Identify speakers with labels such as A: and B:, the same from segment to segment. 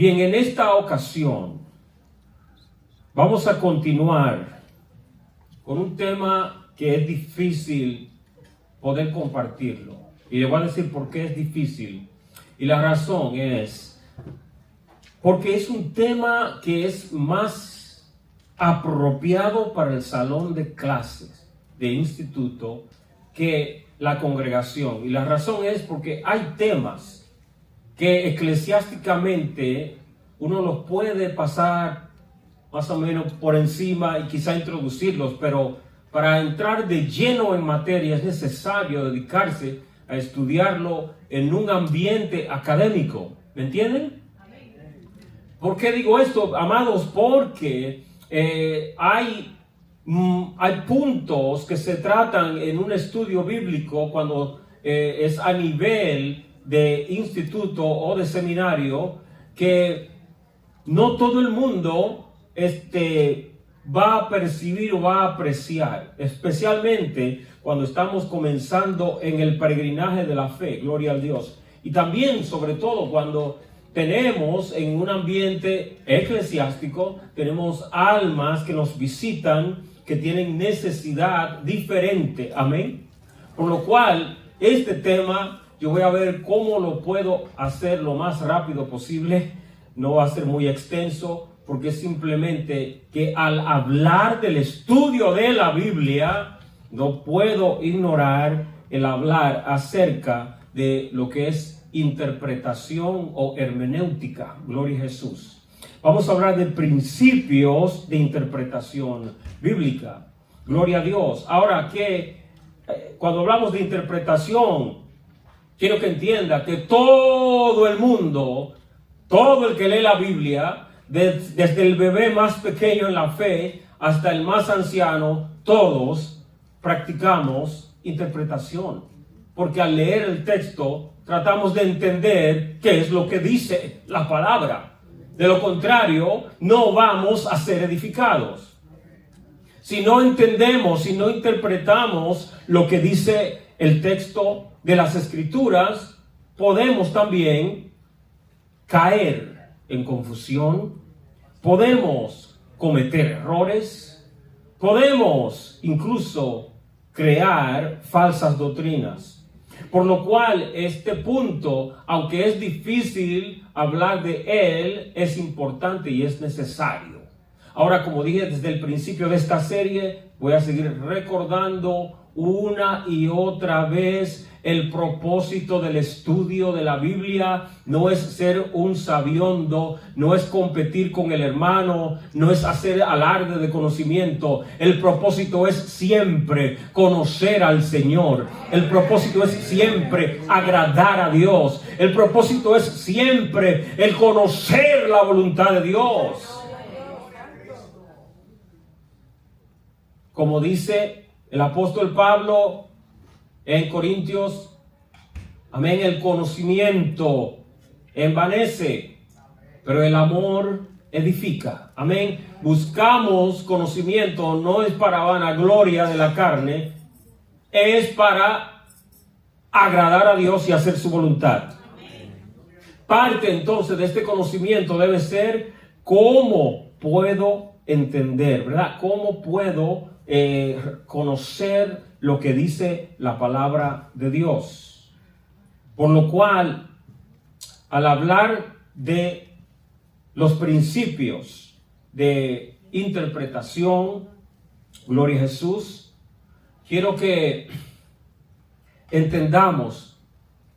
A: Bien, en esta ocasión vamos a continuar con un tema que es difícil poder compartirlo. Y le voy a decir por qué es difícil. Y la razón es porque es un tema que es más apropiado para el salón de clases de instituto que la congregación. Y la razón es porque hay temas que eclesiásticamente uno los puede pasar más o menos por encima y quizá introducirlos, pero para entrar de lleno en materia es necesario dedicarse a estudiarlo en un ambiente académico. ¿Me entienden? ¿Por qué digo esto, amados? Porque hay puntos que se tratan en un estudio bíblico cuando es a nivel de instituto o de seminario, que no todo el mundo va a percibir o va a apreciar, especialmente cuando estamos comenzando en el peregrinaje de la fe, gloria al Dios. Y también, sobre todo, cuando tenemos en un ambiente eclesiástico, tenemos almas que nos visitan, que tienen necesidad diferente, amén. Por lo cual, este tema, yo voy a ver cómo lo puedo hacer lo más rápido posible. No va a ser muy extenso, porque es simplemente que al hablar del estudio de la Biblia, no puedo ignorar el hablar acerca de lo que es interpretación o hermenéutica. Gloria a Jesús. Vamos a hablar de principios de interpretación bíblica. Gloria a Dios. Ahora que cuando hablamos de interpretación, quiero que entienda que todo el mundo, todo el que lee la Biblia, desde el bebé más pequeño en la fe hasta el más anciano, todos practicamos interpretación. Porque al leer el texto tratamos de entender qué es lo que dice la palabra. De lo contrario, no vamos a ser edificados. Si no entendemos, si no interpretamos lo que dice el texto de las Escrituras, podemos también caer en confusión, podemos cometer errores, podemos incluso crear falsas doctrinas. Por lo cual este punto, aunque es difícil hablar de él, es importante y es necesario. Ahora, como dije desde el principio de esta serie, voy a seguir recordando una y otra vez el propósito del estudio de la Biblia. No es ser un sabiondo, no es competir con el hermano, no es hacer alarde de conocimiento. El propósito es siempre conocer al Señor. El propósito es siempre agradar a Dios. El propósito es siempre el conocer la voluntad de Dios. Como dice el apóstol Pablo en Corintios, amén, el conocimiento envanece, pero el amor edifica, amén. Buscamos conocimiento, no es para vanagloria de la carne, es para agradar a Dios y hacer su voluntad. Parte entonces de este conocimiento debe ser cómo puedo entender, ¿verdad? ¿Cómo puedo conocer lo que dice la palabra de Dios? Por lo cual, al hablar de los principios de interpretación, gloria a Jesús, quiero que entendamos,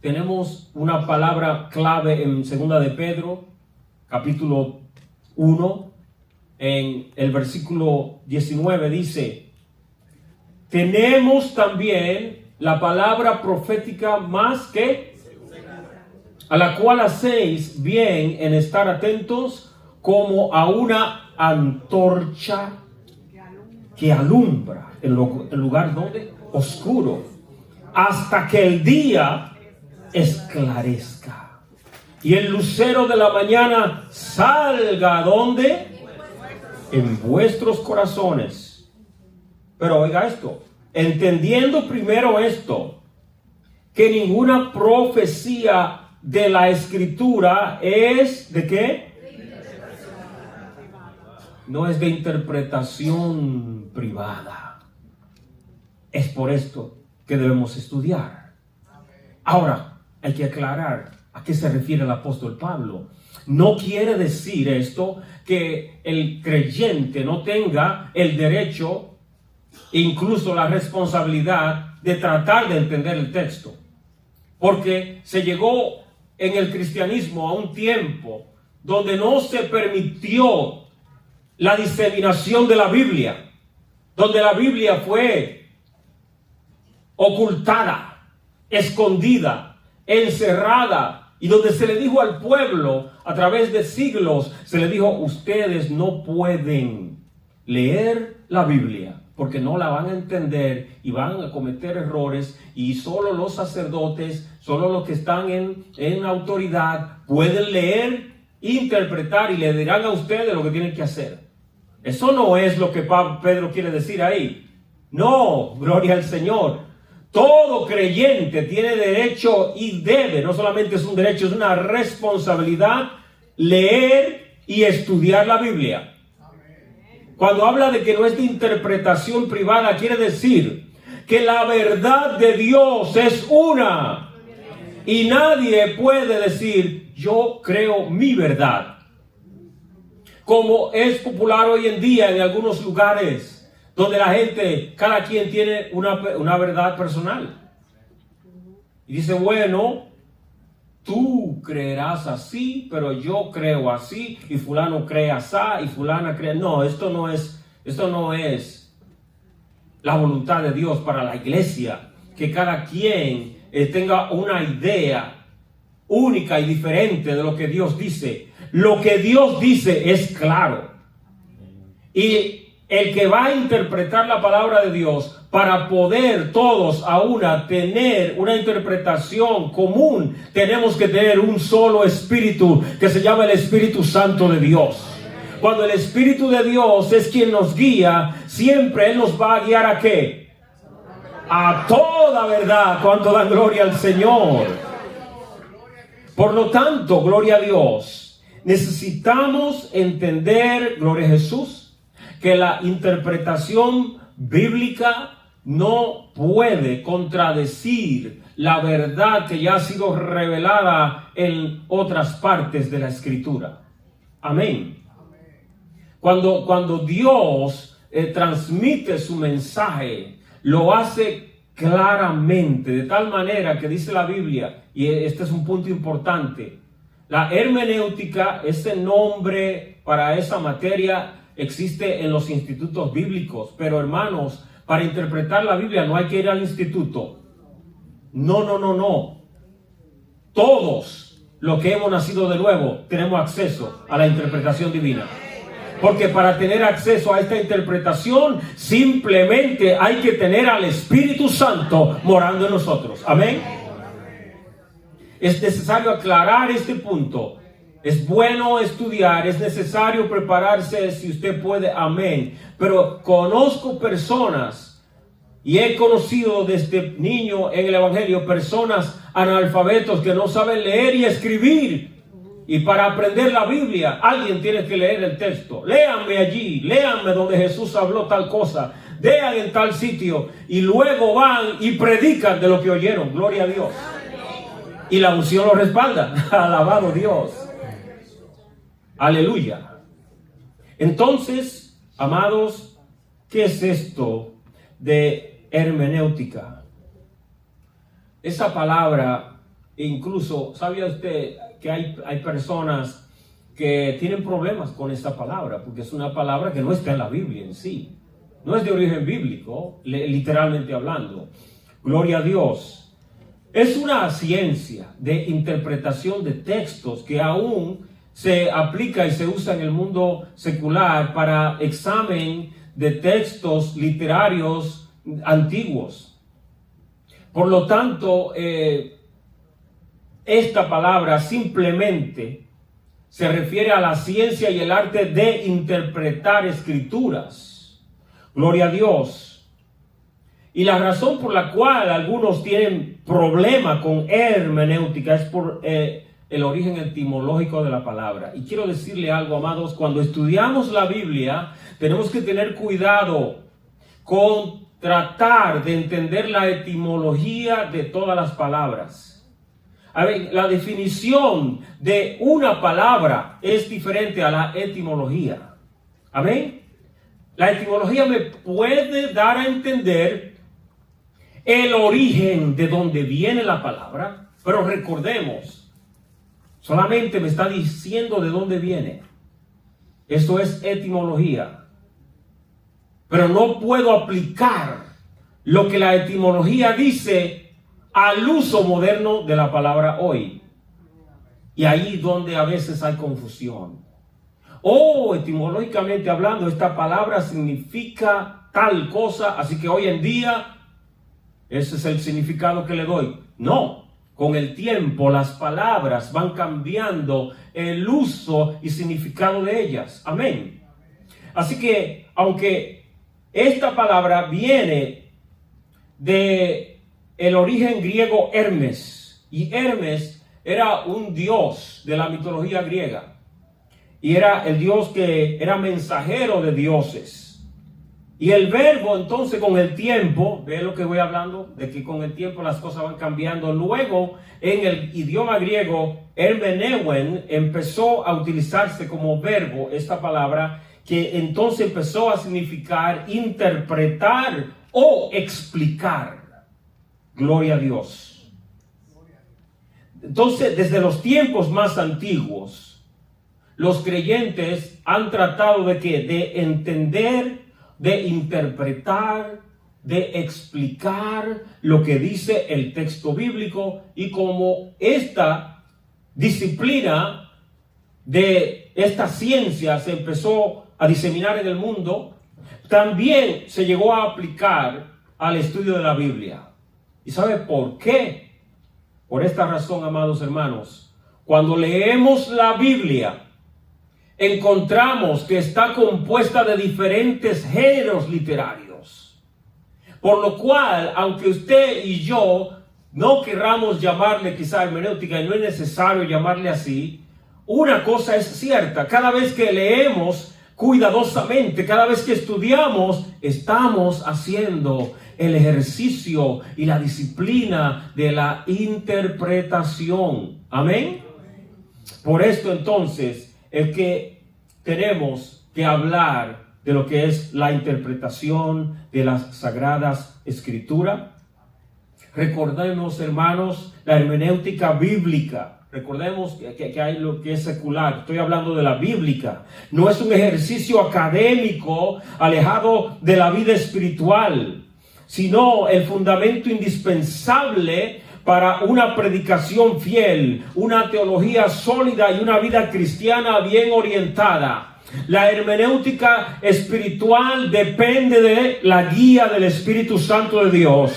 A: tenemos una palabra clave en 2 de Pedro, capítulo 1, en el versículo 19 dice: tenemos también la palabra profética más que, a la cual hacéis bien en estar atentos como a una antorcha que alumbra en lugar donde oscuro, hasta que el día esclarezca y el lucero de la mañana salga donde en vuestros corazones. Pero oiga esto, entendiendo primero esto, que ninguna profecía de la Escritura es ¿de qué? no es de interpretación privada. Es por esto que debemos estudiar. Ahora, hay que aclarar a qué se refiere el apóstol Pablo. No quiere decir esto que el creyente no tenga el derecho, incluso la responsabilidad de tratar de entender el texto. Porque se llegó en el cristianismo a un tiempo donde no se permitió la diseminación de la Biblia, donde la Biblia fue ocultada, escondida, encerrada, y donde se le dijo al pueblo a través de siglos, se le dijo: ustedes no pueden leer la Biblia porque no la van a entender y van a cometer errores, y solo los sacerdotes, solo los que están en autoridad pueden leer, interpretar, y le dirán a ustedes lo que tienen que hacer. Eso no es lo que Pedro quiere decir ahí. No, gloria al Señor. Todo creyente tiene derecho y debe, no solamente es un derecho, es una responsabilidad, leer y estudiar la Biblia. Cuando habla de que no es de interpretación privada, quiere decir que la verdad de Dios es una. Y nadie puede decir: yo creo mi verdad. Como es popular hoy en día en algunos lugares, donde la gente, cada quien tiene una verdad personal. Y dice: bueno, tú creerás así, pero yo creo así, y fulano cree así, y fulana cree... No, esto no es la voluntad de Dios para la iglesia, que cada quien tenga una idea única y diferente de lo que Dios dice. Lo que Dios dice es claro. Y el que va a interpretar la palabra de Dios, para poder todos a una tener una interpretación común, tenemos que tener un solo espíritu, que se llama el Espíritu Santo de Dios. Cuando el Espíritu de Dios es quien nos guía, siempre Él nos va a guiar ¿a qué? A toda verdad. Cuando dan gloria al Señor. Por lo tanto, gloria a Dios, necesitamos entender, gloria a Jesús, que la interpretación bíblica no puede contradecir la verdad que ya ha sido revelada en otras partes de la Escritura. Amén. Cuando Dios transmite su mensaje, lo hace claramente, de tal manera que dice la Biblia, y este es un punto importante, la hermenéutica, ese nombre para esa materia, existe en los institutos bíblicos. Pero hermanos, para interpretar la Biblia no hay que ir al instituto. No. Todos los que hemos nacido de nuevo tenemos acceso a la interpretación divina. Porque para tener acceso a esta interpretación, simplemente hay que tener al Espíritu Santo morando en nosotros. Amén. Es necesario aclarar este punto. Es bueno estudiar, es necesario prepararse si usted puede, amén. Pero conozco personas, y he conocido desde niño en el Evangelio, personas analfabetos que no saben leer y escribir. Y para aprender la Biblia, alguien tiene que leer el texto. Léanme allí, léanme donde Jesús habló tal cosa, vean en tal sitio, y luego van y predican de lo que oyeron. Gloria a Dios. Y la unción lo respalda. Alabado Dios. Aleluya. Entonces, amados, ¿qué es esto de hermenéutica? Esa palabra, incluso, ¿sabía usted que hay personas que tienen problemas con esa palabra? Porque es una palabra que no está en la Biblia en sí. No es de origen bíblico, literalmente hablando. Gloria a Dios. Es una ciencia de interpretación de textos que aún se aplica y se usa en el mundo secular para examen de textos literarios antiguos. Por lo tanto, esta palabra simplemente se refiere a la ciencia y el arte de interpretar escrituras. Gloria a Dios. Y la razón por la cual algunos tienen problema con hermenéutica es el origen etimológico de la palabra. Y quiero decirle algo, amados, cuando estudiamos la Biblia, tenemos que tener cuidado con tratar de entender la etimología de todas las palabras. A ver, la definición de una palabra es diferente a la etimología. Amén. La etimología me puede dar a entender el origen de donde viene la palabra, pero recordemos, solamente me está diciendo de dónde viene. Esto es etimología. Pero no puedo aplicar lo que la etimología dice al uso moderno de la palabra hoy. Y ahí donde a veces hay confusión. Etimológicamente hablando, esta palabra significa tal cosa, así que hoy en día ese es el significado que le doy. No, con el tiempo las palabras van cambiando el uso y significado de ellas. Amén. Así que, aunque esta palabra viene de el origen griego Hermes, y Hermes era un dios de la mitología griega, y era el dios que era mensajero de dioses. Y el verbo entonces con el tiempo, ve lo que voy hablando, de que con el tiempo las cosas van cambiando. Luego en el idioma griego, hermeneuen empezó a utilizarse como verbo esta palabra, que entonces empezó a significar interpretar o explicar. Gloria a Dios. Entonces, desde los tiempos más antiguos, los creyentes han tratado de entender, de interpretar, de explicar lo que dice el texto bíblico, y como esta disciplina de esta ciencia se empezó a diseminar en el mundo, también se llegó a aplicar al estudio de la Biblia. ¿Y sabe por qué? Por esta razón, amados hermanos, cuando leemos la Biblia, encontramos que está compuesta de diferentes géneros literarios. Por lo cual, aunque usted y yo no querramos llamarle quizá hermenéutica, y no es necesario llamarle así, una cosa es cierta: cada vez que leemos cuidadosamente, cada vez que estudiamos, estamos haciendo el ejercicio y la disciplina de la interpretación. Amén. Por esto entonces es que tenemos que hablar de lo que es la interpretación de las Sagradas Escrituras. Recordemos, hermanos, la hermenéutica bíblica. Recordemos que hay lo que es secular. Estoy hablando de la bíblica. No es un ejercicio académico alejado de la vida espiritual, sino el fundamento indispensable para una predicación fiel, una teología sólida y una vida cristiana bien orientada. La hermenéutica espiritual depende de la guía del Espíritu Santo de Dios.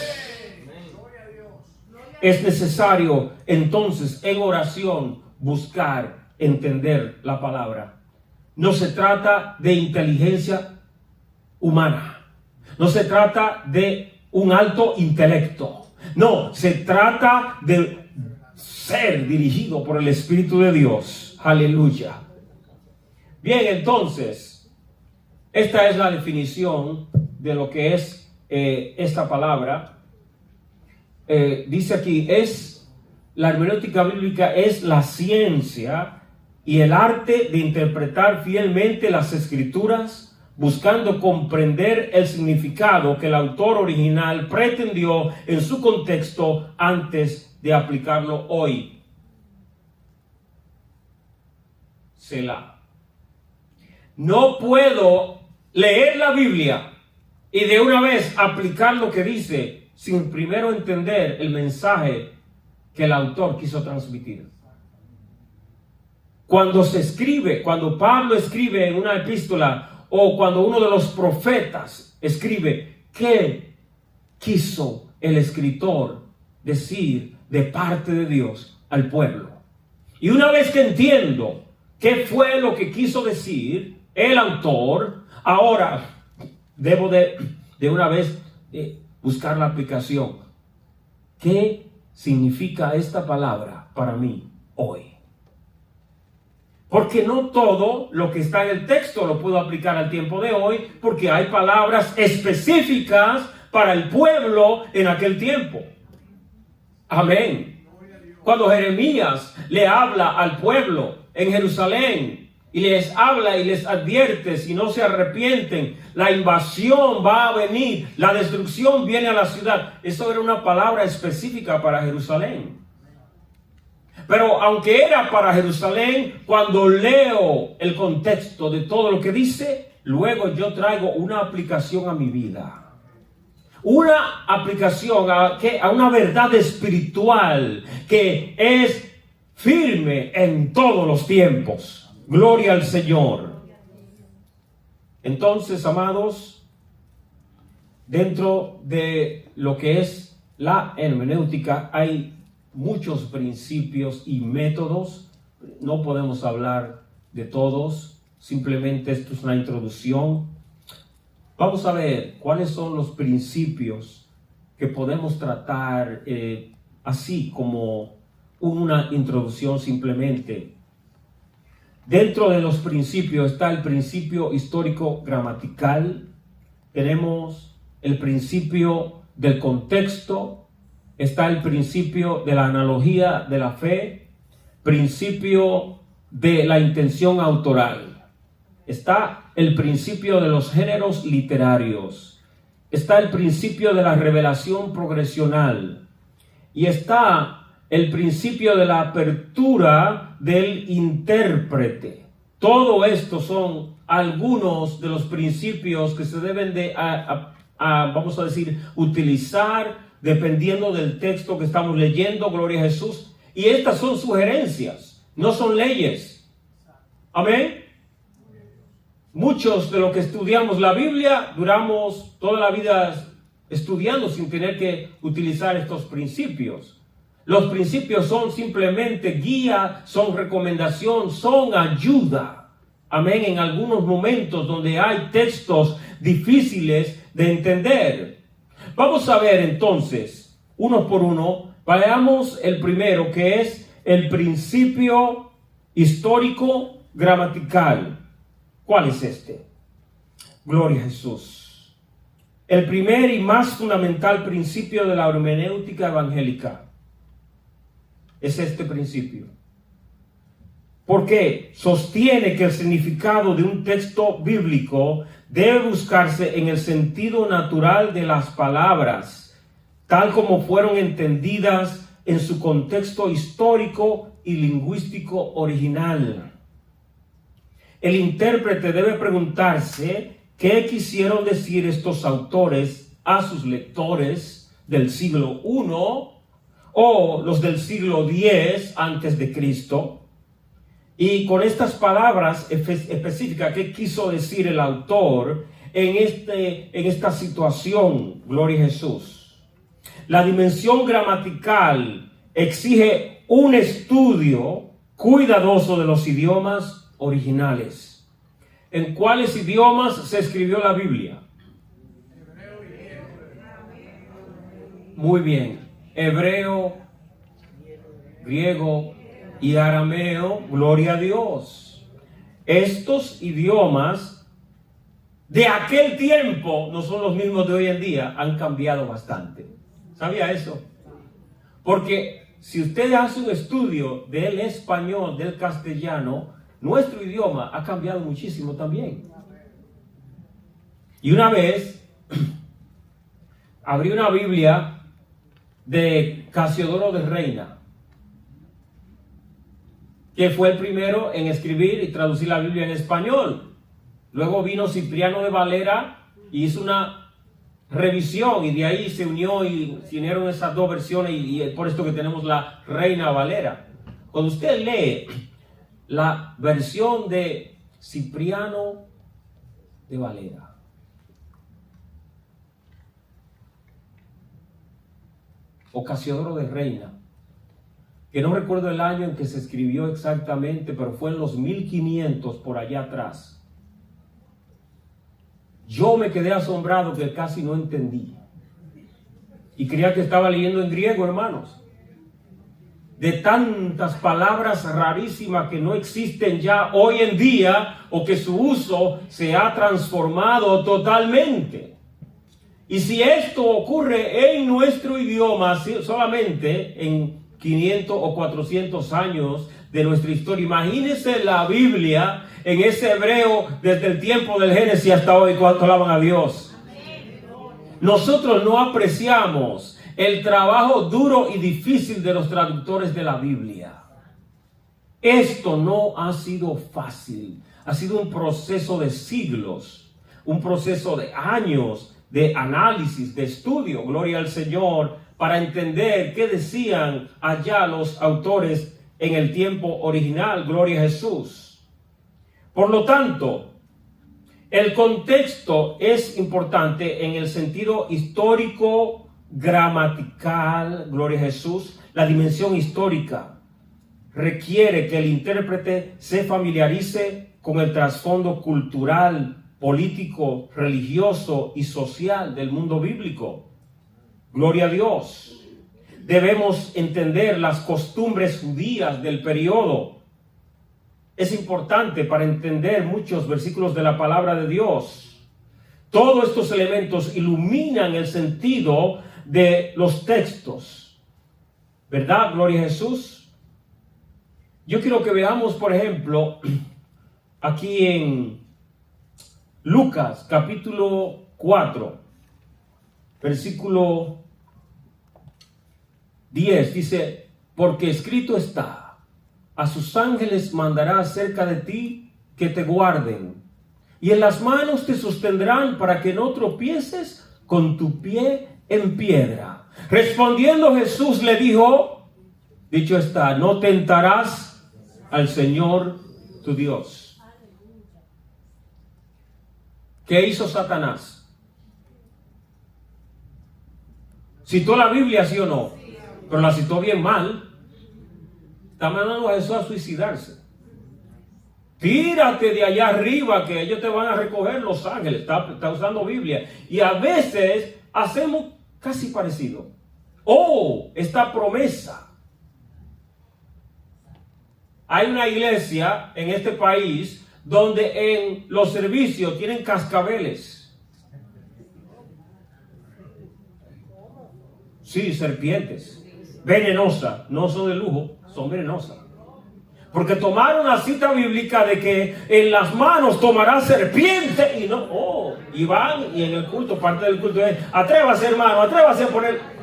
A: Es necesario entonces en oración buscar entender la palabra. No se trata de inteligencia humana. No se trata de un alto intelecto. No, se trata de ser dirigido por el Espíritu de Dios. Aleluya. Bien, entonces, esta es la definición de lo que es esta palabra. Dice aquí, la hermenéutica bíblica es la ciencia y el arte de interpretar fielmente las Escrituras, buscando comprender el significado que el autor original pretendió en su contexto antes de aplicarlo hoy. Selah. No puedo leer la Biblia y de una vez aplicar lo que dice sin primero entender el mensaje que el autor quiso transmitir. Cuando Pablo escribe en una epístola, o cuando uno de los profetas escribe, ¿qué quiso el escritor decir de parte de Dios al pueblo? Y una vez que entiendo qué fue lo que quiso decir el autor, ahora debo de una vez buscar la aplicación. ¿Qué significa esta palabra para mí hoy? Porque no todo lo que está en el texto lo puedo aplicar al tiempo de hoy, porque hay palabras específicas para el pueblo en aquel tiempo. Amén. Cuando Jeremías le habla al pueblo en Jerusalén y les habla y les advierte, si no se arrepienten, la invasión va a venir, la destrucción viene a la ciudad. Eso era una palabra específica para Jerusalén. Pero aunque era para Jerusalén, cuando leo el contexto de todo lo que dice, luego yo traigo una aplicación a mi vida. Una aplicación a una verdad espiritual que es firme en todos los tiempos. Gloria al Señor. Entonces, amados, dentro de lo que es la hermenéutica hay muchos principios y métodos. No podemos hablar de todos, simplemente esto es una introducción. Vamos a ver cuáles son los principios que podemos tratar así como una introducción simplemente. Dentro de los principios está el principio histórico gramatical, tenemos el principio del contexto, está el principio de la analogía de la fe, principio de la intención autoral. Está el principio de los géneros literarios. Está el principio de la revelación progresional. Y está el principio de la apertura del intérprete. Todo esto son algunos de los principios que se deben de, vamos a decir, utilizar dependiendo del texto que estamos leyendo. Gloria a Jesús. Y estas son sugerencias, no son leyes. Amén. Muchos de los que estudiamos la Biblia duramos toda la vida estudiando sin tener que utilizar estos principios. Los principios son simplemente guía, son recomendación, son ayuda. Amén. En algunos momentos donde hay textos difíciles de entender. Vamos a ver entonces, uno por uno, veamos el primero, que es el principio histórico gramatical. ¿Cuál es este? Gloria a Jesús. El primer y más fundamental principio de la hermenéutica evangélica es este principio. Porque sostiene que el significado de un texto bíblico debe buscarse en el sentido natural de las palabras, tal como fueron entendidas en su contexto histórico y lingüístico original. El intérprete debe preguntarse qué quisieron decir estos autores a sus lectores del siglo I o los del siglo X antes de Cristo. Y con estas palabras específicas, ¿qué quiso decir el autor en esta situación? Gloria a Jesús. La dimensión gramatical exige un estudio cuidadoso de los idiomas originales. ¿En cuáles idiomas se escribió la Biblia? Muy bien. Hebreo, griego y arameo. Gloria a Dios. Estos idiomas de aquel tiempo no son los mismos de hoy en día. Han cambiado bastante. ¿Sabía eso? Porque si usted hace un estudio del español, del castellano, nuestro idioma ha cambiado muchísimo también. Y una vez abrí una Biblia de Casiodoro de Reina, que fue el primero en escribir y traducir la Biblia en español. Luego vino Cipriano de Valera y hizo una revisión, y de ahí se unió y se unieron esas dos versiones, y es por esto que tenemos la Reina Valera. Cuando usted lee la versión de Cipriano de Valera, o Casiodoro de Reina, que no recuerdo el año en que se escribió exactamente, pero fue en los 1500 por allá atrás. Yo me quedé asombrado que casi no entendí. Y creía que estaba leyendo en griego, hermanos. de tantas palabras rarísimas que no existen ya hoy en día o que su uso se ha transformado totalmente. Y si esto ocurre en nuestro idioma solamente en 500 o 400 años de nuestra historia, imagínense la Biblia en ese hebreo desde el tiempo del Génesis hasta hoy, cuando alaban a Dios. Nosotros no apreciamos el trabajo duro y difícil de los traductores de la Biblia. Esto no ha sido fácil. Ha sido un proceso de siglos, un proceso de años de análisis, de estudio, gloria al Señor, para entender qué decían allá los autores en el tiempo original, gloria a Jesús. Por lo tanto, el contexto es importante en el sentido histórico, gramatical, gloria a Jesús. La dimensión histórica requiere que el intérprete se familiarice con el trasfondo cultural, político, religioso y social del mundo bíblico. Gloria a Dios. Debemos entender las costumbres judías del periodo. Es importante para entender muchos versículos de la palabra de Dios. Todos estos elementos iluminan el sentido de los textos. ¿Verdad? Gloria a Jesús. Yo quiero que veamos, por ejemplo, aquí en Lucas capítulo 4, versículo 10, dice: porque escrito está, a sus ángeles mandará acerca de ti que te guarden, y en las manos te sostendrán para que no tropieces con tu pie en piedra. Respondiendo Jesús le dijo: dicho está, no tentarás al Señor tu Dios. ¿Qué hizo Satanás? ¿Citó la Biblia, sí o no? Pero la citó bien mal. Está mandando a Jesús a suicidarse. Tírate de allá arriba que ellos te van a recoger los ángeles. Está usando Biblia. Y a veces hacemos casi parecido. Oh, esta promesa. Hay una iglesia en este país donde en los servicios tienen cascabeles. Sí, serpientes. Venenosas. No son de lujo, son venenosas. Porque tomaron la cita bíblica de que en las manos tomará serpiente y no, y van y en el culto, parte del culto es: atrévase, hermano, atrévase a poner.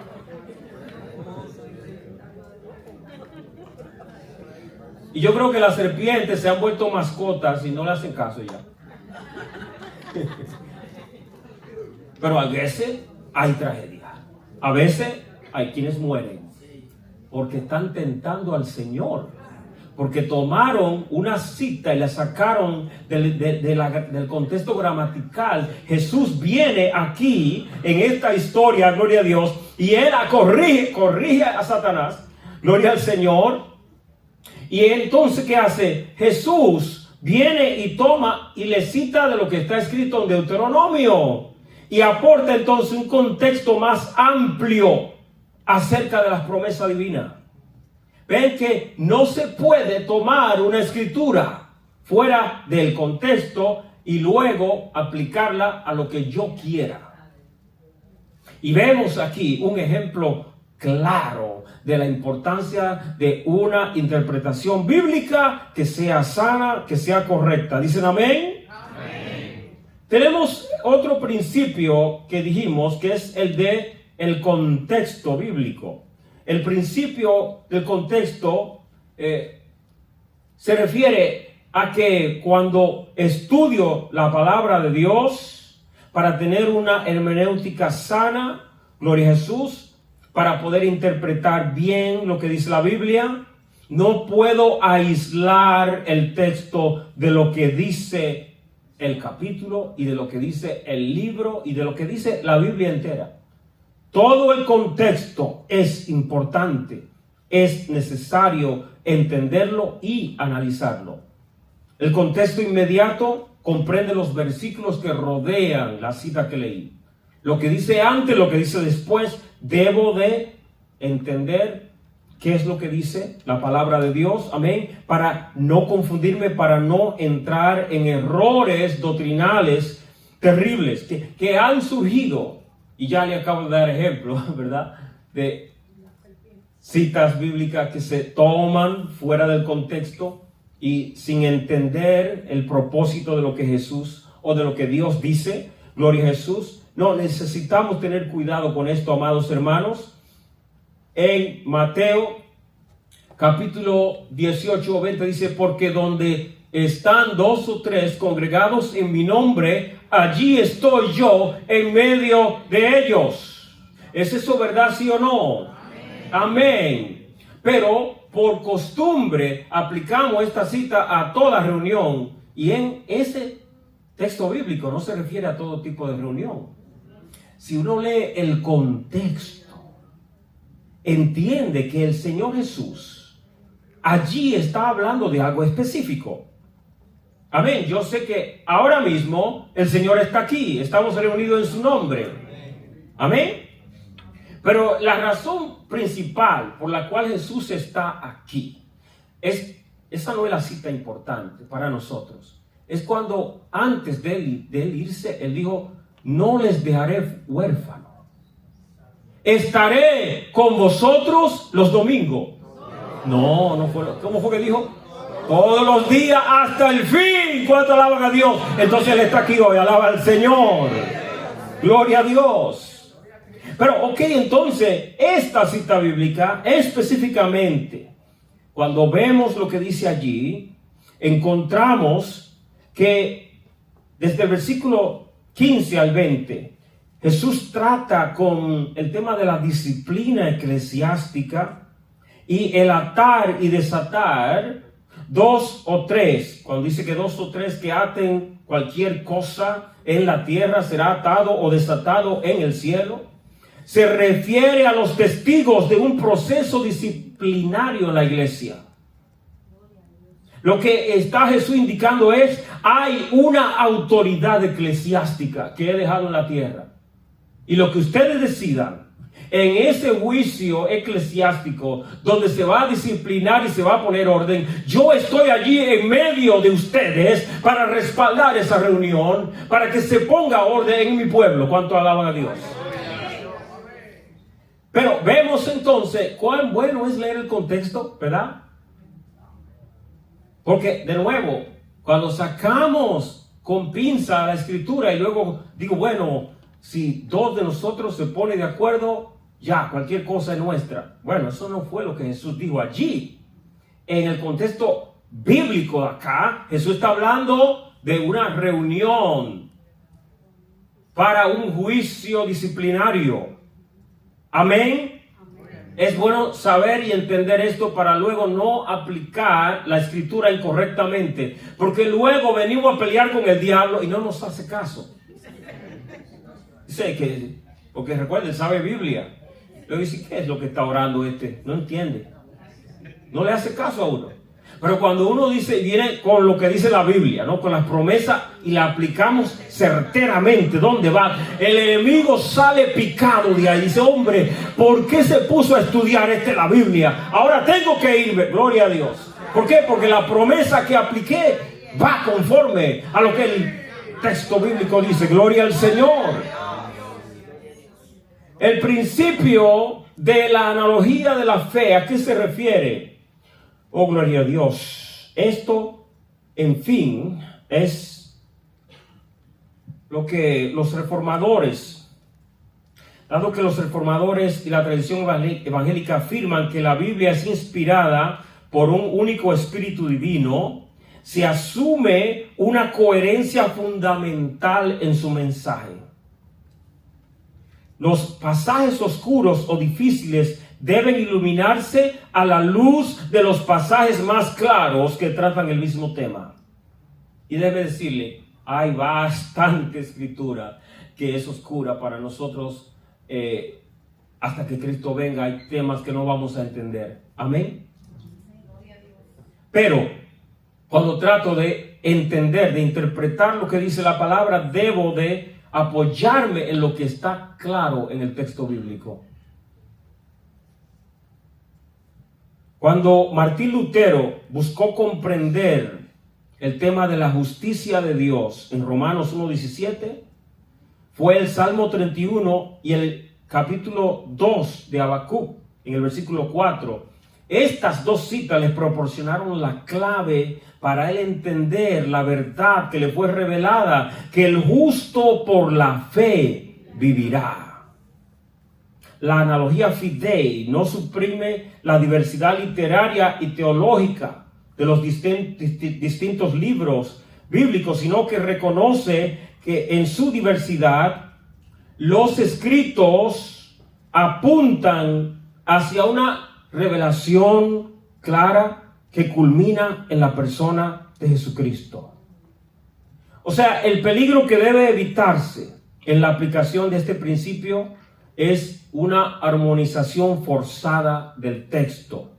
A: Y yo creo que las serpientes se han vuelto mascotas y no le hacen caso ya. Pero a veces hay tragedia. A veces hay quienes mueren porque están tentando al Señor. Porque tomaron una cita y la sacaron del contexto gramatical. Jesús viene aquí en esta historia, gloria a Dios, y él corrige a Satanás, gloria al Señor. Y entonces, ¿qué hace? Jesús viene y toma y le cita de lo que está escrito en Deuteronomio y aporta entonces un contexto más amplio acerca de las promesas divinas. Ven que no se puede tomar una escritura fuera del contexto y luego aplicarla a lo que yo quiera. Y vemos aquí un ejemplo claro de la importancia de una interpretación bíblica que sea sana, que sea correcta. ¿Dicen amén? Amén. Tenemos otro principio que dijimos, que es el de el contexto bíblico. El principio del contexto se refiere a que cuando estudio la palabra de Dios para tener una hermenéutica sana, gloria a Jesús, para poder interpretar bien lo que dice la Biblia, no puedo aislar el texto de lo que dice el capítulo y de lo que dice el libro y de lo que dice la Biblia entera. Todo el contexto es importante, es necesario entenderlo y analizarlo. El contexto inmediato comprende los versículos que rodean la cita que leí. Lo que dice antes, lo que dice después, debo de entender qué es lo que dice la palabra de Dios, amén, para no confundirme, para no entrar en errores doctrinales terribles que han surgido, y ya le acabo de dar ejemplo, ¿verdad?, de citas bíblicas que se toman fuera del contexto y sin entender el propósito de lo que Jesús o de lo que Dios dice. Gloria a Jesús. No, necesitamos tener cuidado con esto, amados hermanos. En Mateo capítulo 18 o 20 dice: porque donde están 2 o 3 congregados en mi nombre, allí estoy yo en medio de ellos. ¿Es eso verdad, sí o no? Amén. Pero por costumbre aplicamos esta cita a toda reunión, y en ese texto bíblico no se refiere a todo tipo de reunión. Si uno lee el contexto, entiende que el Señor Jesús allí está hablando de algo específico. Amén. Yo sé que ahora mismo el Señor está aquí, estamos reunidos en su nombre. Amén. Pero la razón principal por la cual Jesús está aquí, esa no es la cita importante para nosotros. Es cuando antes de él irse, Él dijo: no les dejaré huérfanos. Estaré con vosotros los domingos. No fue. ¿Cómo fue que dijo? Todos los días hasta el fin. ¿Cuánto alaban a Dios? Entonces Él está aquí hoy. Alaba al Señor. Gloria a Dios. Pero, ok, entonces, esta cita bíblica específicamente, cuando vemos lo que dice allí, encontramos que desde el versículo 15 al 20, Jesús trata con el tema de la disciplina eclesiástica y el atar y desatar 2 o 3. Cuando dice que 2 o 3 que aten cualquier cosa en la tierra será atado o desatado en el cielo. Se refiere a los testigos de un proceso disciplinario en la iglesia. Lo que está Jesús indicando es: hay una autoridad eclesiástica que he dejado en la tierra. Y lo que ustedes decidan en ese juicio eclesiástico donde se va a disciplinar y se va a poner orden, yo estoy allí en medio de ustedes para respaldar esa reunión, para que se ponga orden en mi pueblo. ¿Cuánto alaban a Dios? Pero vemos entonces cuán bueno es leer el contexto, ¿verdad? Porque, de nuevo, cuando sacamos con pinza la escritura y luego digo, bueno, si 2 de nosotros se ponen de acuerdo, ya, cualquier cosa es nuestra. Bueno, eso no fue lo que Jesús dijo allí. En el contexto bíblico de acá, Jesús está hablando de una reunión para un juicio disciplinario. Amén. Es bueno saber y entender esto para luego no aplicar la escritura incorrectamente, porque luego venimos a pelear con el diablo y no nos hace caso. Dice que, porque recuerden, sabe Biblia. Luego dice: ¿qué es lo que está orando este? No entiende. No le hace caso a uno. Pero cuando uno viene con lo que dice la Biblia, ¿no?, con las promesas, y la aplicamos certeramente, ¿dónde va? El enemigo sale picado de ahí. Dice: hombre, ¿por qué se puso a estudiar la Biblia? Ahora tengo que irme. Gloria a Dios. ¿Por qué? Porque la promesa que apliqué va conforme a lo que el texto bíblico dice. Gloria al Señor. El principio de la analogía de la fe, ¿a qué se refiere? Oh, gloria a Dios. Esto, en fin, es lo que los reformadores, dado que los reformadores y la tradición evangélica afirman que la Biblia es inspirada por un único espíritu divino, se asume una coherencia fundamental en su mensaje. Los pasajes oscuros o difíciles deben iluminarse a la luz de los pasajes más claros que tratan el mismo tema. Y debe decirle: hay bastante escritura que es oscura para nosotros, hasta que Cristo venga. Hay temas que no vamos a entender. Amén. Pero cuando trato de entender, de interpretar lo que dice la palabra, debo de apoyarme en lo que está claro en el texto bíblico. Cuando Martín Lutero buscó comprender el tema de la justicia de Dios en Romanos 1:17, fue el Salmo 31 y el capítulo 2 de Habacuc, en el versículo 4. Estas dos citas les proporcionaron la clave para él entender la verdad que le fue revelada, que el justo por la fe vivirá. La analogía fidei no suprime la diversidad literaria y teológica de los distintos libros bíblicos, sino que reconoce que en su diversidad los escritos apuntan hacia una revelación clara que culmina en la persona de Jesucristo. O sea, el peligro que debe evitarse en la aplicación de este principio es una armonización forzada del texto.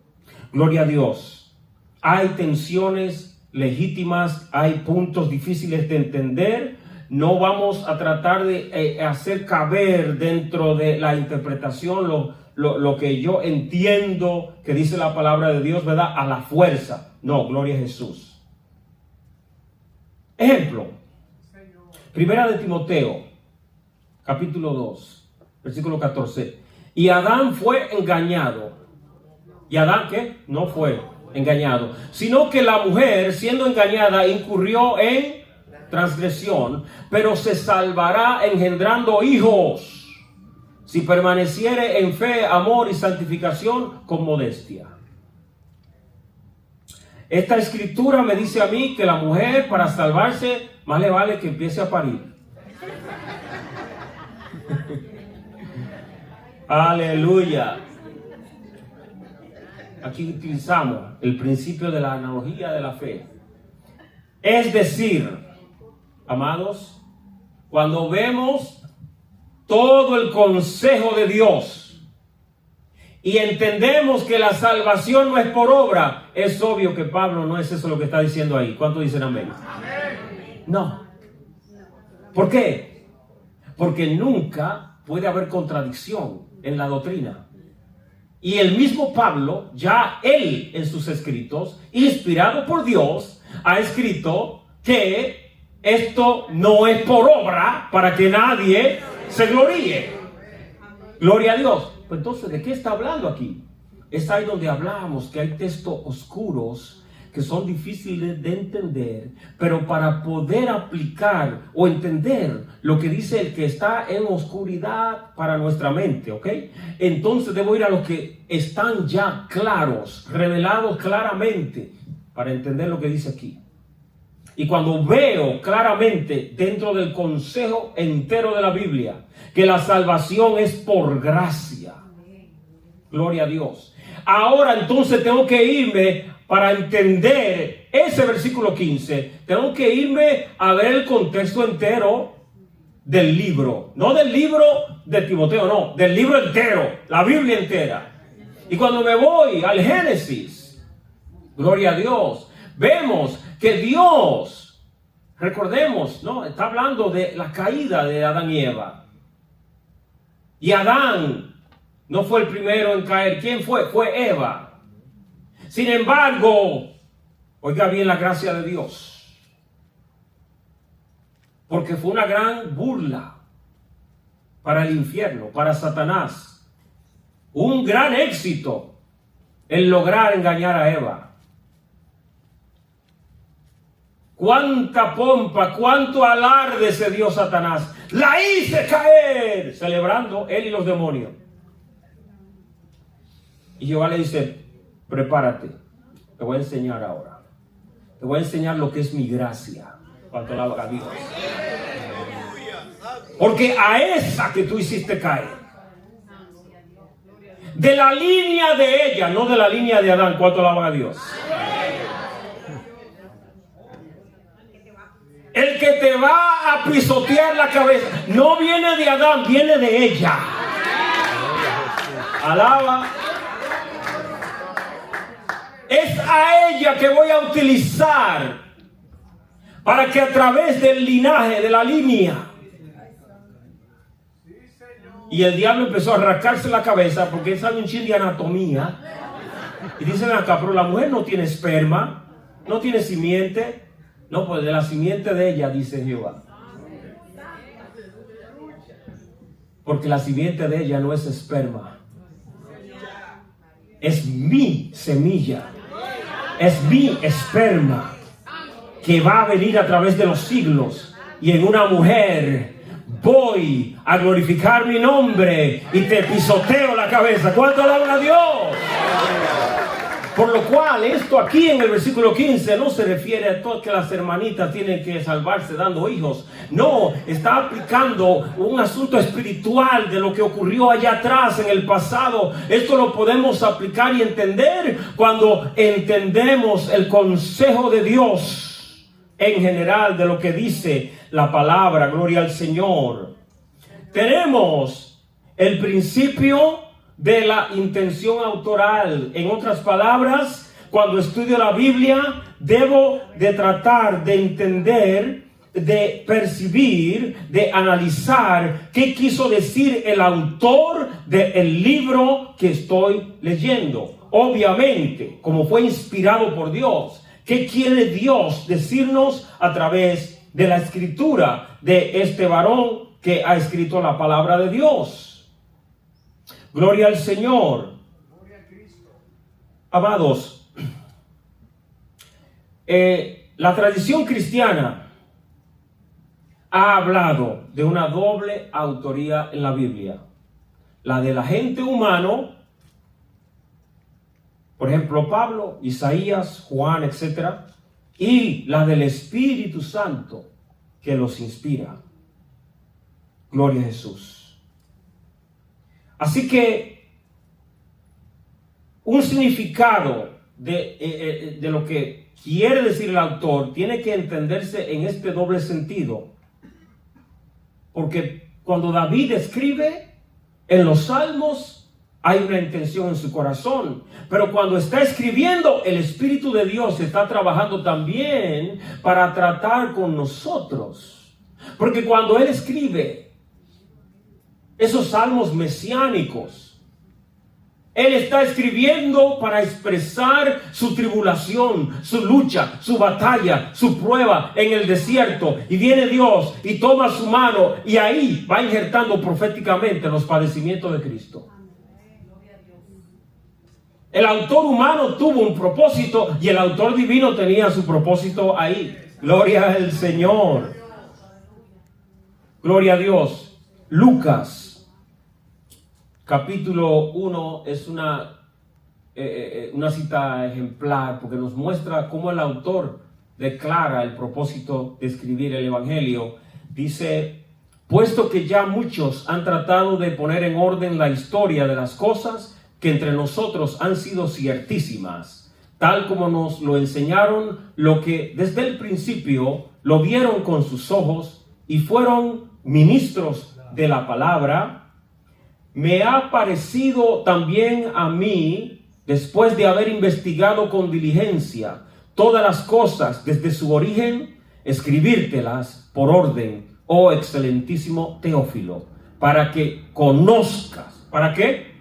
A: Gloria a Dios. Hay tensiones legítimas, hay puntos difíciles de entender. No vamos a tratar de hacer caber dentro de la interpretación lo que yo entiendo que dice la palabra de Dios, ¿verdad? A la fuerza. No, gloria a Jesús. Ejemplo. Primera de Timoteo, capítulo 2. Versículo 14. Y Adán fue engañado. ¿Y Adán qué? No fue engañado, sino que la mujer, siendo engañada, incurrió en transgresión, pero se salvará engendrando hijos, si permaneciere en fe, amor y santificación con modestia. Esta escritura me dice a mí que la mujer, para salvarse, más le vale que empiece a parir. Aleluya. Aquí utilizamos el principio de la analogía de la fe. Es decir, amados, cuando vemos todo el consejo de Dios y entendemos que la salvación no es por obra, es obvio que Pablo no es eso lo que está diciendo ahí. ¿Cuántos dicen amén? No. ¿Por qué? Porque nunca puede haber contradicción en la doctrina. Y el mismo Pablo, ya él en sus escritos, inspirado por Dios, ha escrito que esto no es por obra para que nadie se gloríe. Gloria a Dios. Pues entonces, ¿de qué está hablando aquí? Es ahí donde hablamos que hay textos oscuros que son difíciles de entender, pero para poder aplicar o entender lo que dice el que está en oscuridad para nuestra mente, ¿ok? Entonces debo ir a los que están ya claros, revelados claramente, para entender lo que dice aquí. Y cuando veo claramente dentro del consejo entero de la Biblia que la salvación es por gracia, gloria a Dios. Ahora entonces tengo que irme para entender ese versículo 15. Tengo que irme a ver el contexto entero del libro. No del libro de Timoteo, no, del libro entero, la Biblia entera. Y cuando me voy al Génesis, gloria a Dios, vemos que Dios, recordemos, ¿no? Está hablando de la caída de Adán y Eva. Y Adán no fue el primero en caer. ¿Quién fue? Fue Eva. Sin embargo, oiga bien la gracia de Dios, porque fue una gran burla para el infierno, para Satanás. Un gran éxito el lograr engañar a Eva. Cuánta pompa, cuánto alarde se dio Satanás. La hice caer, celebrando él y los demonios. Y Jehová le dice: prepárate, te voy a enseñar ahora. Te voy a enseñar lo que es mi gracia. Cuanto alaba a Dios. Porque a esa que tú hiciste caer, de la línea de ella, no de la línea de Adán, cuanto alaba a Dios. El que te va a pisotear la cabeza no viene de Adán, viene de ella. Alaba. Es a ella que voy a utilizar para que a través del linaje, de la línea. Y el diablo empezó a rascarse la cabeza porque él sabe un chin de anatomía. Y dicen acá, pero la mujer no tiene esperma, no tiene simiente. No, pues de la simiente de ella, dice Jehová. Porque la simiente de ella no es esperma. Es mi semilla. Es mi esperma que va a venir a través de los siglos. Y en una mujer voy a glorificar mi nombre y te pisoteo la cabeza. ¿Cuánto alaban a Dios? Por lo cual, esto aquí en el versículo 15 no se refiere a todo que las hermanitas tienen que salvarse dando hijos. No, está aplicando un asunto espiritual de lo que ocurrió allá atrás en el pasado. Esto lo podemos aplicar y entender cuando entendemos el consejo de Dios en general de lo que dice la palabra. Gloria al Señor. Tenemos el principio de la intención autoral. En otras palabras, cuando estudio la Biblia, debo de tratar de entender, de percibir, de analizar qué quiso decir el autor del libro que estoy leyendo. Obviamente, como fue inspirado por Dios, ¿qué quiere Dios decirnos a través de la escritura de este varón que ha escrito la palabra de Dios? Gloria al Señor. Amados, la tradición cristiana ha hablado de una doble autoría en la Biblia. La del agente humano, por ejemplo Pablo, Isaías, Juan, etc. Y la del Espíritu Santo que los inspira. Gloria a Jesús. Así que un significado de lo que quiere decir el autor tiene que entenderse en este doble sentido. Porque cuando David escribe en los Salmos hay una intención en su corazón. Pero cuando está escribiendo, el Espíritu de Dios está trabajando también para tratar con nosotros. Porque cuando él escribe esos salmos mesiánicos, él está escribiendo para expresar su tribulación, su lucha, su batalla, su prueba en el desierto. Y viene Dios y toma su mano y ahí va injertando proféticamente los padecimientos de Cristo. El autor humano tuvo un propósito y el autor divino tenía su propósito ahí. Gloria al Señor. Gloria a Dios. Lucas, capítulo 1, es una cita ejemplar porque nos muestra cómo el autor declara el propósito de escribir el Evangelio. Dice, puesto que ya muchos han tratado de poner en orden la historia de las cosas que entre nosotros han sido ciertísimas, tal como nos lo enseñaron, lo que desde el principio lo vieron con sus ojos y fueron ministros de la palabra, me ha parecido también a mí, después de haber investigado con diligencia todas las cosas desde su origen, escribírtelas por orden, oh excelentísimo Teófilo, para que conozcas. ¿Para qué?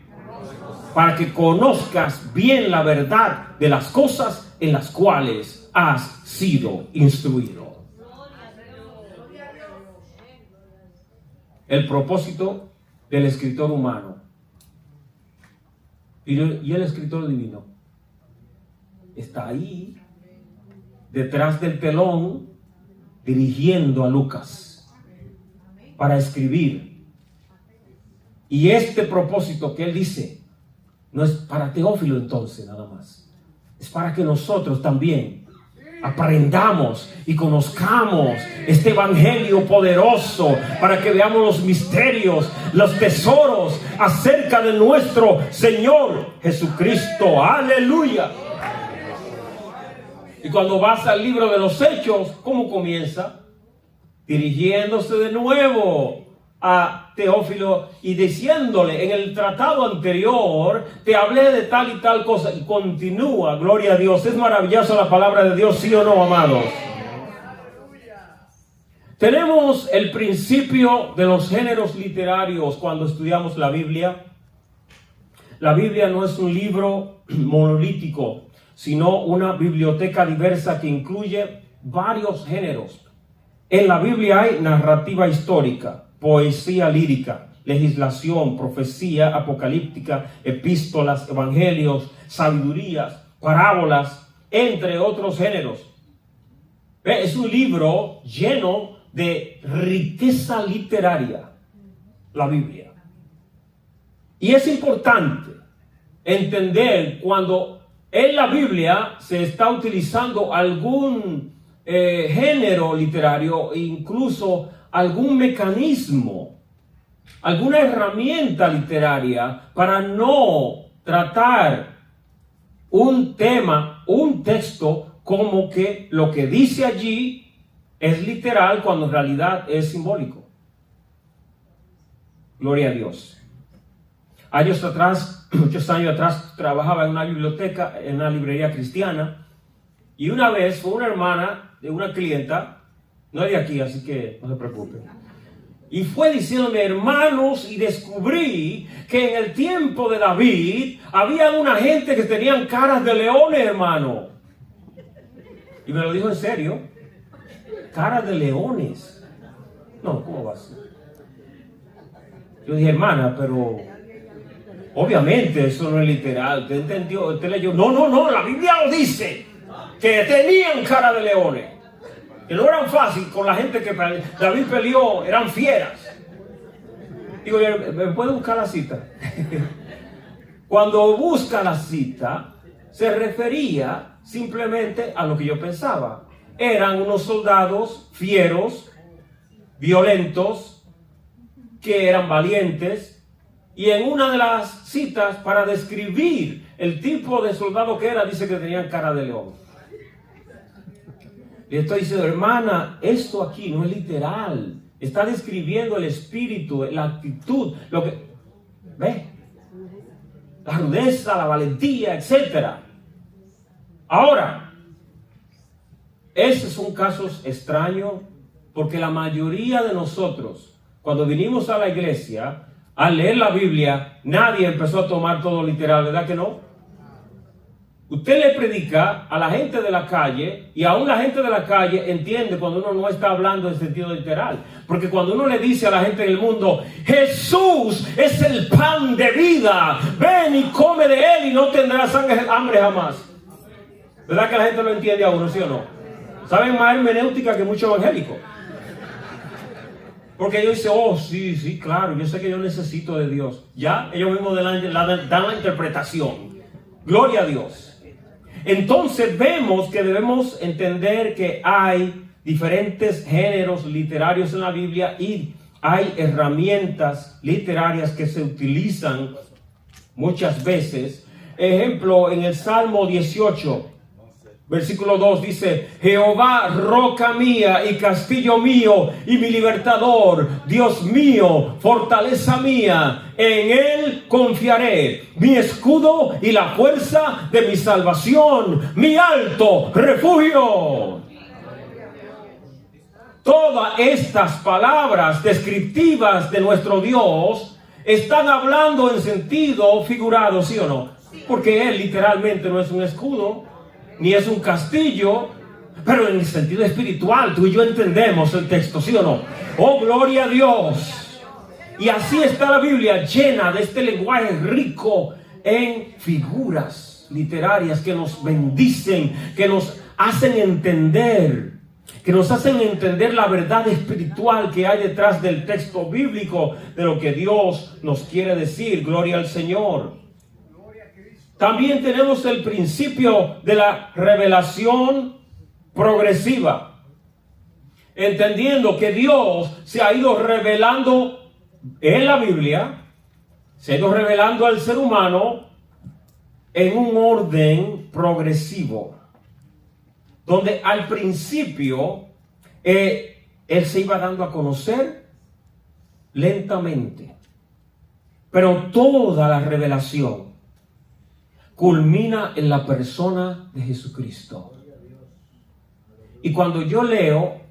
A: Para que conozcas bien la verdad de las cosas en las cuales has sido instruido. El propósito del escritor humano y el escritor divino está ahí detrás del telón dirigiendo a Lucas para escribir. Y este propósito que él dice no es para Teófilo entonces nada más, es para que nosotros también aprendamos y conozcamos este evangelio poderoso, para que veamos los misterios, los tesoros acerca de nuestro Señor Jesucristo. Aleluya. Y cuando vas al libro de los Hechos, ¿cómo comienza? Dirigiéndose de nuevo a Teófilo y diciéndole, en el tratado anterior te hablé de tal y tal cosa, y continúa. Gloria a Dios. Es maravillosa la palabra de Dios, ¿sí o no, amados? Tenemos el principio de los géneros literarios cuando estudiamos la Biblia. La Biblia no es un libro monolítico, sino una biblioteca diversa que incluye varios géneros. En la Biblia hay narrativa histórica, poesía lírica, legislación, profecía apocalíptica, epístolas, evangelios, sabidurías, parábolas, entre otros géneros. Es un libro lleno de riqueza literaria, la Biblia. Y es importante entender cuando en la Biblia se está utilizando algún género literario, incluso algún mecanismo, alguna herramienta literaria para no tratar un tema, un texto, como que lo que dice allí es literal cuando en realidad es simbólico. Gloria a Dios. Muchos años atrás, trabajaba en una biblioteca, en una librería cristiana, y una vez fue una hermana de una clienta, no es de aquí, así que no se preocupen, y fue diciéndome, hermanos, y descubrí que en el tiempo de David había una gente que tenían caras de leones, hermano. Y me lo dijo en serio, caras de leones. No, ¿cómo va a ser? Yo dije, hermana, pero obviamente eso no es literal. ¿Usted entendió? ¿Usted leyó? No, la Biblia lo dice, que tenían cara de leones. Que no eran fáciles con la gente que David peleó, eran fieras. Digo, ¿me puede buscar la cita? Cuando busca la cita, se refería simplemente a lo que yo pensaba. Eran unos soldados fieros, violentos, que eran valientes. Y en una de las citas, para describir el tipo de soldado que era, dice que tenían cara de león. Le estoy diciendo, hermana, esto aquí no es literal. Está describiendo el espíritu, la actitud, lo que... ¿Ve? La rudeza, la valentía, etc. Ahora, esos son casos extraños porque la mayoría de nosotros, cuando vinimos a la iglesia, al leer la Biblia, nadie empezó a tomar todo literal, ¿verdad que no? Usted le predica a la gente de la calle y aún la gente de la calle entiende cuando uno no está hablando en sentido literal. Porque cuando uno le dice a la gente del mundo, Jesús es el pan de vida, ven y come de él y no tendrás hambre jamás. ¿Verdad que la gente lo entiende a uno, sí o no? ¿Saben más hermenéutica que muchos evangélicos? Porque ellos dicen, oh, sí, claro, yo sé que yo necesito de Dios. Ya, ellos mismos dan la interpretación. Gloria a Dios. Entonces vemos que debemos entender que hay diferentes géneros literarios en la Biblia y hay herramientas literarias que se utilizan muchas veces. Ejemplo, en el Salmo 18, versículo 2 dice, Jehová, roca mía y castillo mío y mi libertador, Dios mío, fortaleza mía, en él confiaré, mi escudo y la fuerza de mi salvación, mi alto refugio. Todas estas palabras descriptivas de nuestro Dios están hablando en sentido figurado, ¿sí o no? Porque él literalmente no es un escudo, ni es un castillo, pero en el sentido espiritual tú y yo entendemos el texto, ¿sí o no? ¡Oh, gloria a Dios! Y así está la Biblia, llena de este lenguaje rico en figuras literarias que nos bendicen, que nos hacen entender la verdad espiritual que hay detrás del texto bíblico, de lo que Dios nos quiere decir. Gloria al Señor. También tenemos el principio de la revelación progresiva, entendiendo que Dios se ha ido revelando en la Biblia, se ha ido revelando al ser humano en un orden progresivo, donde al principio Él se iba dando a conocer lentamente, pero toda la revelación culmina en la persona de Jesucristo. Y cuando yo leo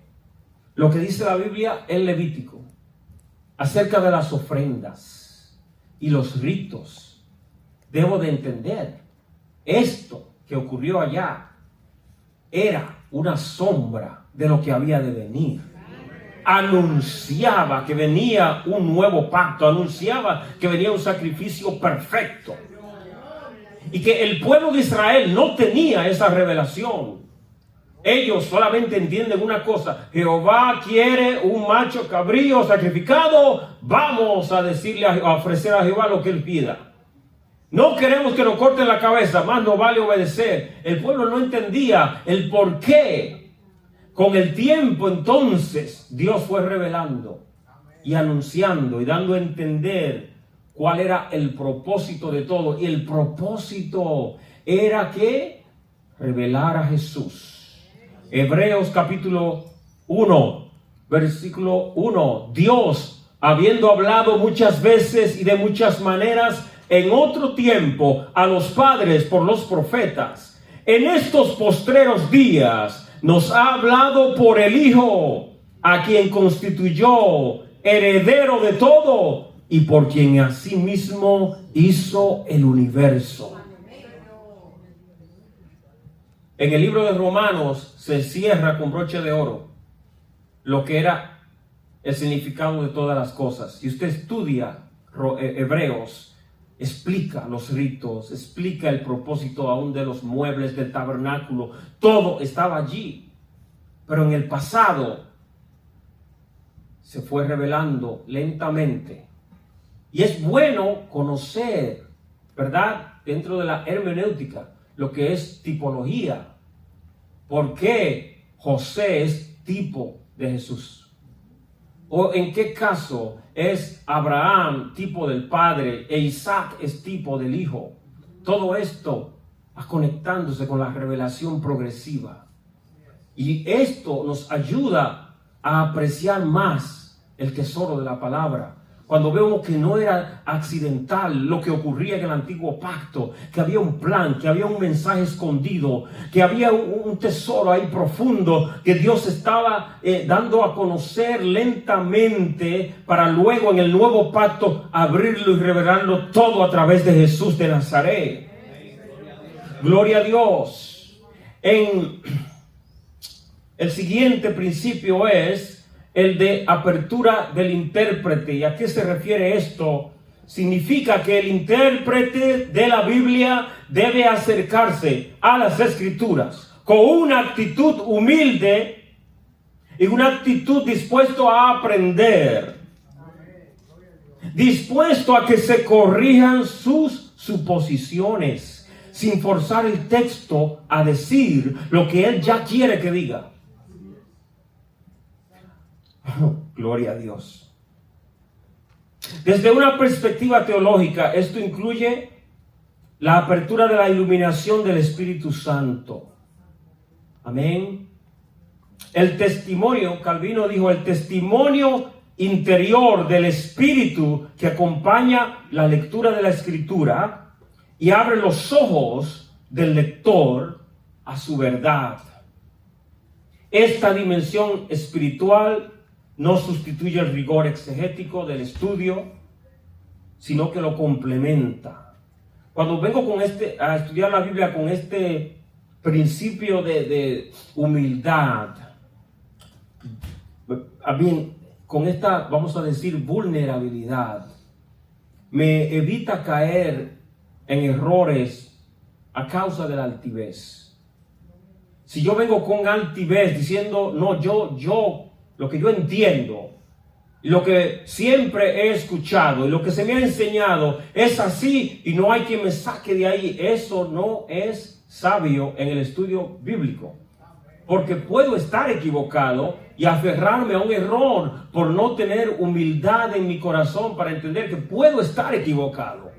A: lo que dice la Biblia en Levítico acerca de las ofrendas y los ritos debo de entender, esto que ocurrió allá era una sombra de lo que había de venir. Anunciaba que venía un nuevo pacto, anunciaba que venía un sacrificio perfecto. Y que el pueblo de Israel no tenía esa revelación. Ellos solamente entienden una cosa: Jehová quiere un macho cabrío sacrificado, vamos a decirle, a ofrecer a Jehová lo que él pida. No queremos que nos corten la cabeza, más nos vale obedecer. El pueblo no entendía el por qué. Con el tiempo entonces Dios fue revelando y anunciando y dando a entender cuál era el propósito de todo. Y el propósito era que revelar a Jesús. Hebreos capítulo 1, versículo 1. Dios, habiendo hablado muchas veces y de muchas maneras en otro tiempo a los padres por los profetas, en estos postreros días nos ha hablado por el Hijo, a quien constituyó heredero de todo y por quien asimismo hizo el universo. En el libro de Romanos se cierra con broche de oro lo que era el significado de todas las cosas. Si usted estudia Hebreos, explica los ritos, explica el propósito aún de los muebles del tabernáculo. Todo estaba allí. Pero en el pasado se fue revelando lentamente. Y es bueno conocer, ¿verdad?, dentro de la hermenéutica, lo que es tipología. ¿Por qué José es tipo de Jesús? ¿O en qué caso es Abraham tipo del Padre e Isaac es tipo del Hijo? Todo esto va conectándose con la revelación progresiva. Y esto nos ayuda a apreciar más el tesoro de la palabra. Cuando vemos que no era accidental lo que ocurría en el antiguo pacto, que había un plan, que había un mensaje escondido, que había un tesoro ahí profundo que Dios estaba dando a conocer lentamente para luego en el nuevo pacto abrirlo y revelarlo todo a través de Jesús de Nazaret. Gloria a Dios. El siguiente principio es el de apertura del intérprete. ¿Y a qué se refiere esto? Significa que el intérprete de la Biblia debe acercarse a las Escrituras con una actitud humilde y una actitud dispuesto a aprender, dispuesto a que se corrijan sus suposiciones, sin forzar el texto a decir lo que él ya quiere que diga. Gloria a Dios. Desde una perspectiva teológica, esto incluye la apertura de la iluminación del Espíritu Santo. Amén. El testimonio, Calvino dijo, el testimonio interior del Espíritu que acompaña la lectura de la Escritura y abre los ojos del lector a su verdad. Esta dimensión espiritual no sustituye el rigor exegético del estudio, sino que lo complementa. Cuando vengo a estudiar la Biblia con este principio de humildad, con esta, vamos a decir, vulnerabilidad, me evita caer en errores a causa de la altivez. Si yo vengo con altivez diciendo, no, yo lo que yo entiendo, lo que siempre he escuchado y lo que se me ha enseñado es así y no hay quien me saque de ahí, eso no es sabio en el estudio bíblico. Porque puedo estar equivocado y aferrarme a un error por no tener humildad en mi corazón para entender que puedo estar equivocado.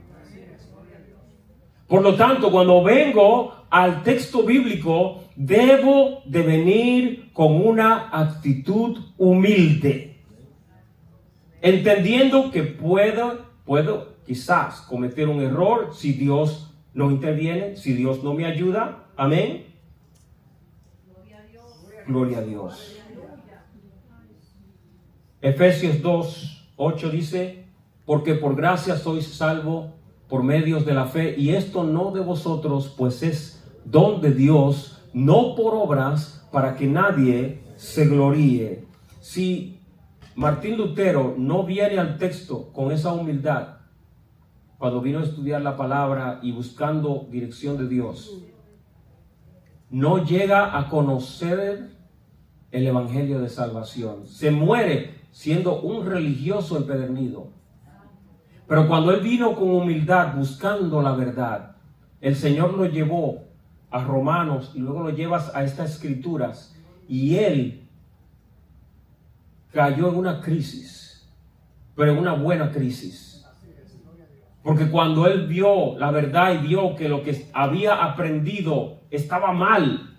A: Por lo tanto, cuando vengo al texto bíblico, debo de venir con una actitud humilde, entendiendo que puedo quizás cometer un error si Dios no interviene, si Dios no me ayuda. Amén. Gloria a Dios. Efesios 2:8 dice, porque por gracia sois salvos por medios de la fe, y esto no de vosotros, pues es don de Dios, no por obras, para que nadie se gloríe. Si Martín Lutero no viene al texto con esa humildad, cuando vino a estudiar la palabra y buscando dirección de Dios, no llega a conocer el evangelio de salvación. Se muere siendo un religioso empedernido. Pero cuando él vino con humildad buscando la verdad, el Señor lo llevó a Romanos y luego lo llevas a estas escrituras, y él cayó en una crisis, pero en una buena crisis. Porque cuando él vio la verdad y vio que lo que había aprendido estaba mal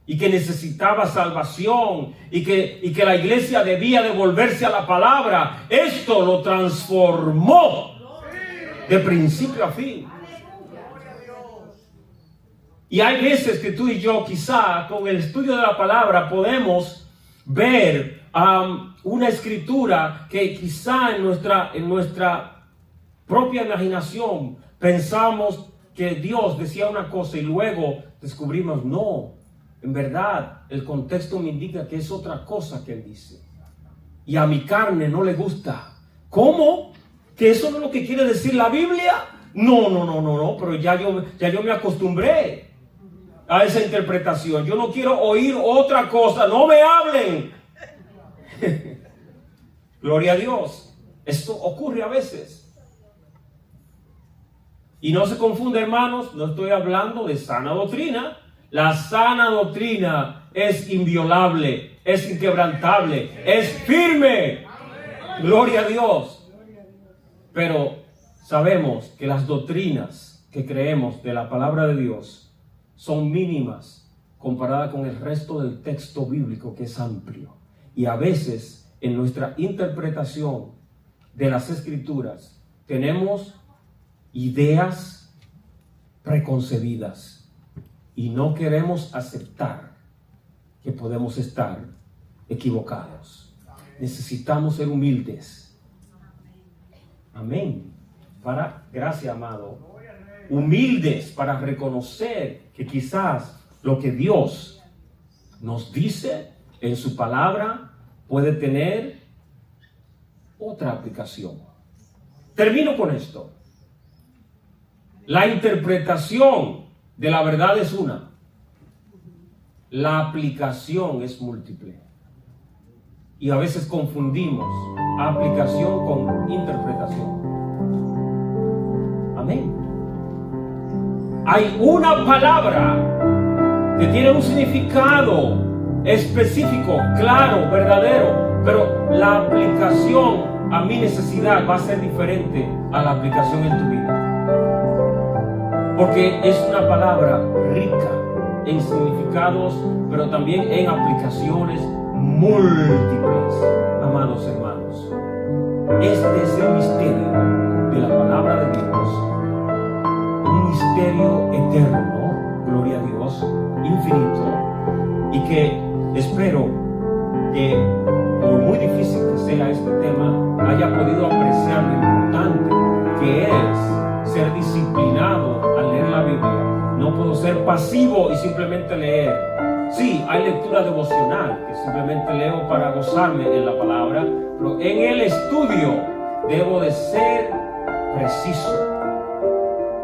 A: y que necesitaba salvación y que la iglesia debía devolverse a la palabra, esto lo transformó de principio a fin. Y hay veces que tú y yo, quizá con el estudio de la palabra, podemos ver una escritura que quizá en nuestra propia imaginación pensamos que Dios decía una cosa y luego descubrimos, no, en verdad el contexto me indica que es otra cosa que él dice. Y a mi carne no le gusta. ¿Cómo? ¿Que eso no es lo que quiere decir la Biblia? No, pero ya yo me acostumbré a esa interpretación. Yo no quiero oír otra cosa. No me hablen. Gloria a Dios. Esto ocurre a veces. Y no se confunda, hermanos, no estoy hablando de sana doctrina. La sana doctrina es inviolable, es inquebrantable, es firme. Gloria a Dios. Pero sabemos que las doctrinas que creemos de la palabra de Dios son mínimas comparada con el resto del texto bíblico, que es amplio. Y a veces en nuestra interpretación de las escrituras tenemos ideas preconcebidas y no queremos aceptar que podemos estar equivocados. Necesitamos ser humildes. Amén. Gracias, amado. Humildes para reconocer que quizás lo que Dios nos dice en su palabra puede tener otra aplicación. Termino con esto. La interpretación de la verdad es una. La aplicación es múltiple. Y a veces confundimos aplicación con interpretación. Amén. Hay una palabra que tiene un significado específico, claro, verdadero, pero la aplicación a mi necesidad va a ser diferente a la aplicación en tu vida. Porque es una palabra rica en significados, pero también en aplicaciones múltiples, amados hermanos. Este es el misterio de la palabra de Dios. Un misterio eterno, gloria a Dios, infinito, y que espero que, por muy difícil que sea este tema, haya podido apreciar lo importante que es ser disciplinado al leer la Biblia. No puedo ser pasivo y simplemente leer. Sí, hay lectura devocional, que simplemente leo para gozarme en la palabra, pero en el estudio debo de ser preciso,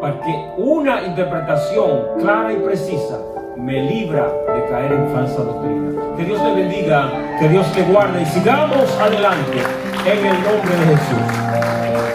A: para que una interpretación clara y precisa me libra de caer en falsa doctrina. Que Dios te bendiga, que Dios te guarde y sigamos adelante en el nombre de Jesús.